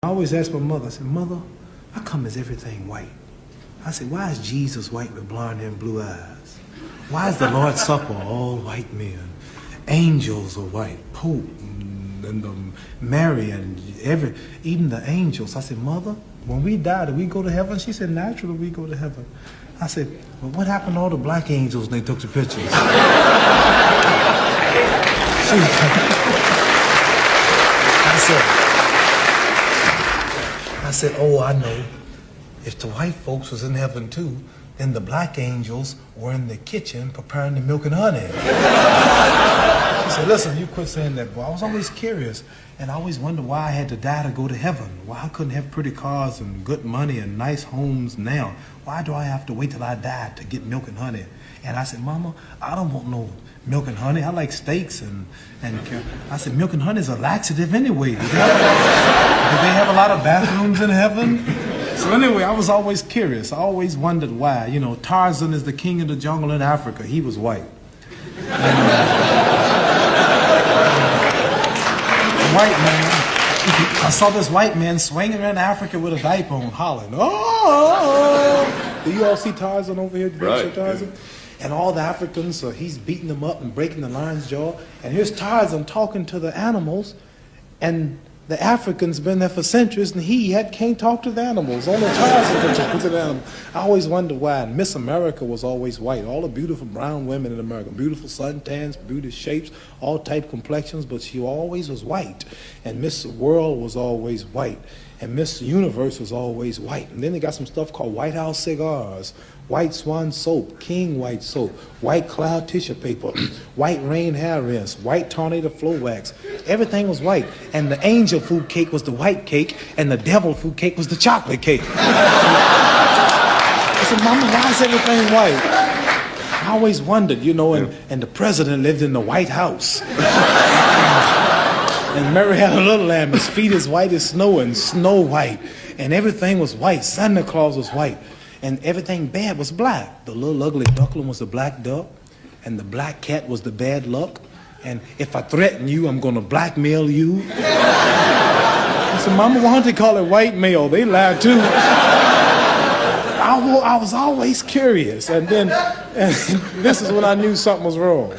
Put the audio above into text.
I always ask my mother, I said, Mother, how come is everything white? I said, why is Jesus white with blonde hair and blue eyes? Why is the Lord's Supper all white men? Angels are white, Pope and Mary and even the angels. I said, Mother, when we die, do we go to heaven? She said, naturally we go to heaven. I said, well, what happened to all the black angels when they took the pictures? I said, oh, I know. If the white folks was in heaven too, then the black angels were in the kitchen preparing the milk and honey. He said, listen, you quit saying that, boy. I was always curious, and I always wondered why I had to die to go to heaven. Why I couldn't have pretty cars and good money and nice homes now. Why do I have to wait till I die to get milk and honey? And I said, Mama, I don't want no milk and honey. I like steaks and I said, milk and honey is a laxative anyway. Do they have a lot of bathrooms in heaven? So anyway, I was always curious. I always wondered why. You know, Tarzan is the king of the jungle in Africa. He was white. White man. I saw this white man swinging around Africa with a diaper on, hollering, oh! Do you all see Tarzan over here? Did you see Tarzan? Yeah. And all the Africans, he's beating them up and breaking the lion's jaw. And here's Tarzan talking to the animals, and the Africans been there for centuries, and he can't talk to the animals. Only Tarzan can talk to the animals. I always wondered why. And Miss America was always white. All the beautiful brown women in America, beautiful suntans, beautiful shapes, all type complexions, but she always was white. And Miss World was always white. And Miss Universe was always white. And then they got some stuff called White House cigars, White Swan soap, King White soap, White Cloud tissue paper, White Rain hair rinse, White Tornado floor wax. Everything was white. And the angel food cake was the white cake, and the devil food cake was the chocolate cake. I said, Mama, why is everything white? I always wondered, you know, and the president lived in the White House. And Mary had a little lamb, his feet as white as snow, and Snow White. And everything was white. Santa Claus was white. And everything bad was black. The little ugly duckling was the black duck, and the black cat was the bad luck. And if I threaten you, I'm going to blackmail you. I said, Mama, why don't they call it white mail? They lie too. I was always curious. And then this is when I knew something was wrong.